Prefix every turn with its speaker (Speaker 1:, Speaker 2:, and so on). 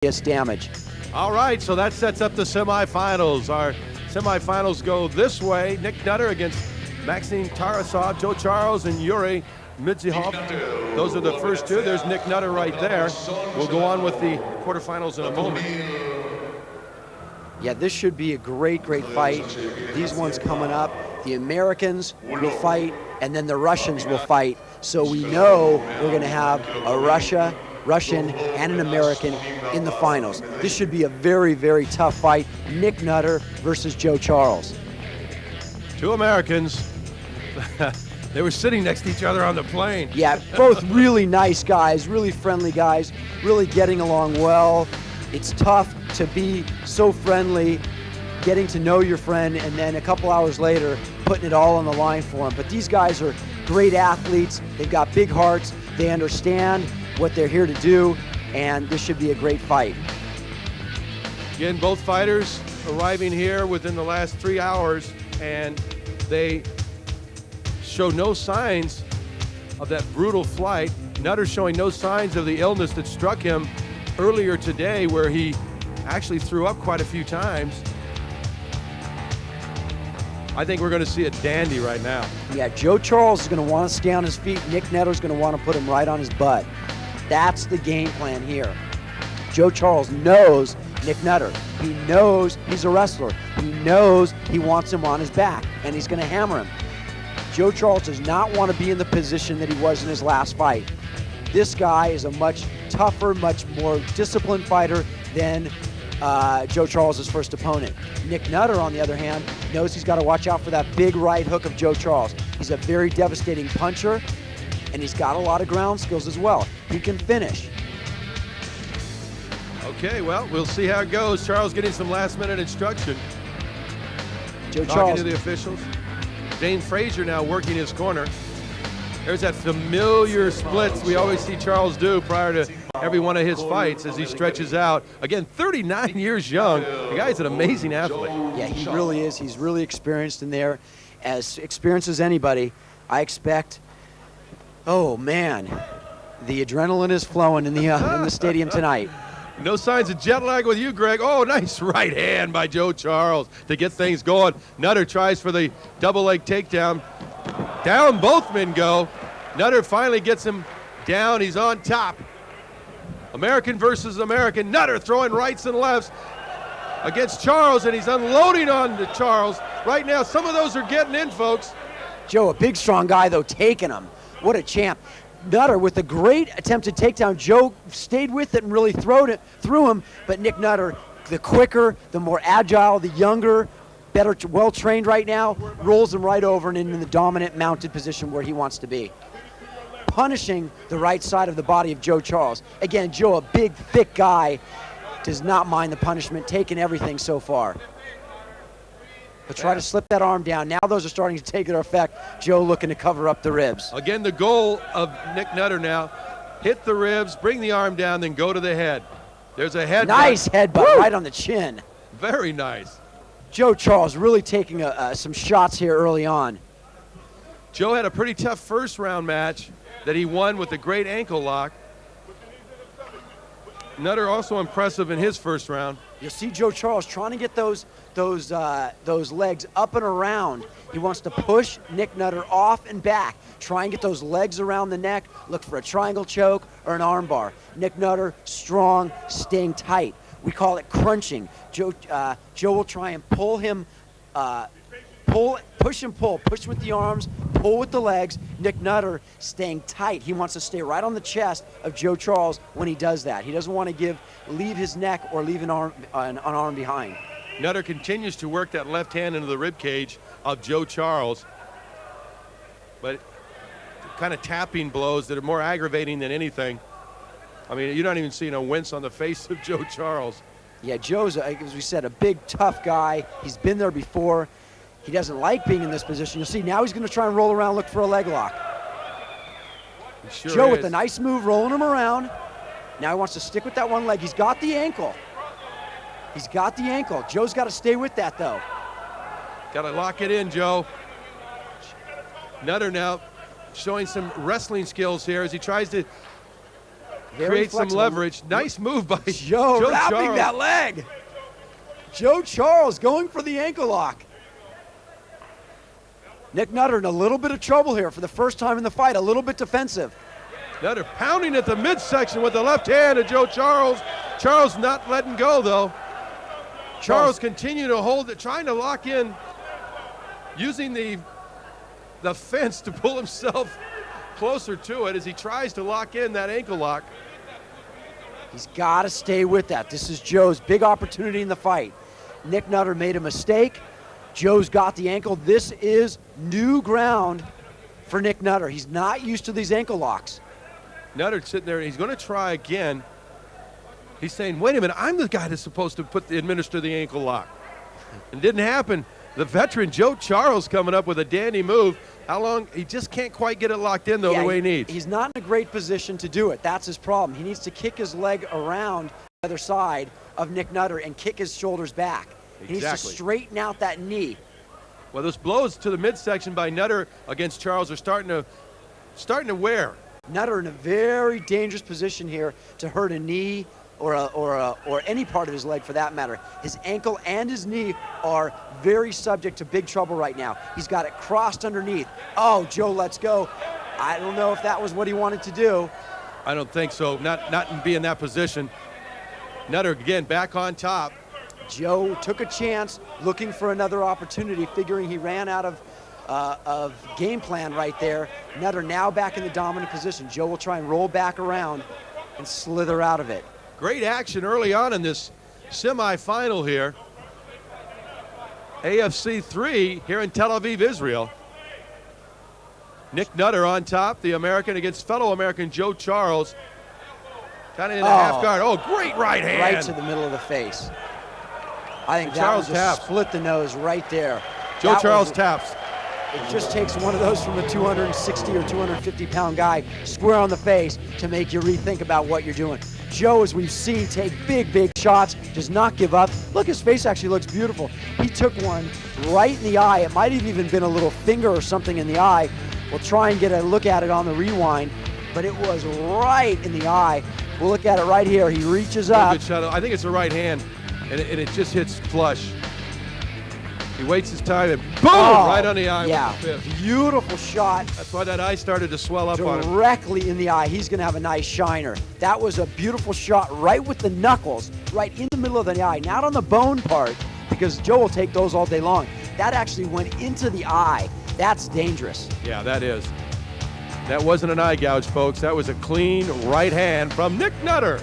Speaker 1: damage.
Speaker 2: All right, so that sets up the semifinals. Our semifinals go this way. Nick Nutter against Maxim Tarasov, Joe Charles, and Yuri Midzihov. Those are the first two. There's Nick Nutter right there. We'll go on with the quarterfinals in a moment.
Speaker 1: Yeah, this should be a great fight. These ones coming up, the Americans will fight, and then the Russians will fight. So we know we're going to have a Russian and an American in the finals. This should be a very tough fight. Nick Nutter versus Joe Charles.
Speaker 2: Two Americans. They were sitting next to each other on the plane.
Speaker 1: Yeah, both really nice guys, really friendly guys, really getting along well. It's tough to be so friendly, getting to know your friend, and then a couple hours later, putting it all on the line for him. But these guys are great athletes. They've got big hearts. They understand what they're here to do, and this should be a great fight.
Speaker 2: Again, both fighters arriving here within the last 3 hours, and they show no signs of that brutal flight. Nutter showing no signs of the illness that struck him earlier today, where he actually threw up quite a few times. I think we're going to see a dandy right now.
Speaker 1: Yeah, Joe Charles is going to want to stay on his feet. Nick Nutter's going to want to put him right on his butt. That's the game plan here. Joe Charles knows Nick Nutter. He knows he's a wrestler. He knows he wants him on his back, and he's going to hammer him. Joe Charles does not want to be in the position that he was in his last fight. This guy is a much tougher, much more disciplined fighter than Joe Charles' first opponent. Nick Nutter, on the other hand, knows he's got to watch out for that big right hook of Joe Charles. He's a very devastating puncher, and he's got a lot of ground skills as well. He can finish.
Speaker 2: Okay, well, we'll see how it goes. Charles getting some last-minute instruction.
Speaker 1: Joe
Speaker 2: Talking
Speaker 1: Charles
Speaker 2: to the officials. Dane Frazier now working his corner. There's that familiar splits we always see Charles do prior to every one of his fights as he stretches out. Again, 39 years young. The guy's an amazing athlete.
Speaker 1: Yeah, he really is. He's really experienced in there, as experienced as anybody. I expect, oh man, the adrenaline is flowing in the stadium tonight.
Speaker 2: No signs of jet lag with you, Greg. Oh, nice right hand by Joe Charles to get things going. Nutter tries for the double leg takedown. Down both men go. Nutter finally gets him down. He's on top. American versus American. Nutter throwing rights and lefts against Charles, and he's unloading on to Charles. Right now, some of those are getting in, folks.
Speaker 1: Joe, a big, strong guy, though, taking him. What a champ. Nutter with a great attempted takedown. Joe stayed with it and really threw him, but Nick Nutter, the quicker, the more agile, the younger, better, well-trained right now, rolls him right over and into the dominant mounted position where he wants to be. Punishing the right side of the body of Joe Charles. Again, Joe, a big, thick guy, does not mind the punishment, taking everything so far. But try to slip that arm down. Now those are starting to take their effect. Joe looking to cover up the ribs.
Speaker 2: Again, the goal of Nick Nutter now, hit the ribs, bring the arm down, then go to the head. There's a headbutt.
Speaker 1: Nice headbutt right on the chin.
Speaker 2: Very nice.
Speaker 1: Joe Charles really taking some shots here early on.
Speaker 2: Joe had a pretty tough first round match that he won with a great ankle lock. Nutter also impressive in his first round.
Speaker 1: You'll see Joe Charles trying to get those legs up and around. He wants to push Nick Nutter off and back. Try and get those legs around the neck. Look for a triangle choke or an arm bar. Nick Nutter, strong, staying tight. We call it crunching. Joe will try and pull him, push and pull. Push with the arms, pull with the legs. Nick Nutter staying tight. He wants to stay right on the chest of Joe Charles when he does that. He doesn't want to leave his neck or leave an arm behind.
Speaker 2: Nutter continues to work that left hand into the rib cage of Joe Charles, but kind of tapping blows that are more aggravating than anything. I mean, you're not even seeing a wince on the face of Joe Charles.
Speaker 1: Yeah, Joe's, as we said, a big, tough guy. He's been there before. He doesn't like being in this position. You'll see now he's going to try and roll around, look for a leg lock.
Speaker 2: Sure
Speaker 1: Joe
Speaker 2: is.
Speaker 1: with a nice move, rolling him around. Now he wants to stick with that one leg. He's got the ankle. He's got the ankle. Joe's got to stay with that, though.
Speaker 2: Got to lock it in, Joe. Nutter now showing some wrestling skills here as he tries to
Speaker 1: Very
Speaker 2: create some
Speaker 1: flexible.
Speaker 2: leverage. Nice move by
Speaker 1: Joe wrapping
Speaker 2: Charles.
Speaker 1: that leg. Joe Charles going for the ankle lock. Nick Nutter in a little bit of trouble here for the first time in the fight, a little bit defensive.
Speaker 2: Nutter pounding at the midsection with the left hand of Joe Charles. Charles not letting go, though. Charles continuing to hold it, trying to lock in, using the fence to pull himself closer to it as he tries to lock in that ankle lock.
Speaker 1: He's got to stay with that. This is Joe's big opportunity in the fight. Nick Nutter made a mistake. Joe's got the ankle. This is new ground for Nick Nutter. He's not used to these ankle locks.
Speaker 2: Nutter sitting there, and he's going to try again. He's saying, wait a minute, I'm the guy that's supposed to administer the ankle lock. It didn't happen. The veteran Joe Charles coming up with a dandy move. How long? He just can't quite get it locked in, though, the way he needs.
Speaker 1: He's not in a great position to do it. That's his problem. He needs to kick his leg around the other side of Nick Nutter and kick his shoulders back.
Speaker 2: Exactly.
Speaker 1: He needs to straighten out that knee.
Speaker 2: Well, those blows to the midsection by Nutter against Charles are starting to wear.
Speaker 1: Nutter in a very dangerous position here to hurt a knee or any part of his leg for that matter. His ankle and his knee are very subject to big trouble right now. He's got it crossed underneath. Oh, Joe lets go. I don't know if that was what he wanted to do.
Speaker 2: I don't think so. Not be in that position. Nutter again back on top.
Speaker 1: Joe took a chance, looking for another opportunity, figuring he ran out of game plan right there. Nutter now back in the dominant position. Joe will try and roll back around and slither out of it.
Speaker 2: Great action early on in this semifinal here. AFC 3 here in Tel Aviv, Israel. Nick Nutter on top, the American against fellow American Joe Charles. Kind of in the half guard. Oh, great right hand.
Speaker 1: Right to the middle of the face. I think that
Speaker 2: Charles
Speaker 1: was just split the nose right there.
Speaker 2: Joe Charles taps.
Speaker 1: It just takes one of those from a 260 or 250 pound guy square on the face to make you rethink about what you're doing. Joe, as we've seen, take big shots, does not give up. Look, his face actually looks beautiful. He took one right in the eye. It might have even been a little finger or something in the eye. We'll try and get a look at it on the rewind, but it was right in the eye. We'll look at it right here. He reaches up.
Speaker 2: Good shot. I think it's the right hand, and it just hits flush. He waits his time and boom, right on the eye with the fifth.
Speaker 1: Beautiful shot.
Speaker 2: That's why that eye started to swell up on him.
Speaker 1: Directly in the eye. He's going to have a nice shiner. That was a beautiful shot right with the knuckles, right in the middle of the eye, not on the bone part, because Joe will take those all day long. That actually went into the eye. That's dangerous.
Speaker 2: Yeah, that is. That wasn't an eye gouge, folks. That was a clean right hand from Nick Nutter.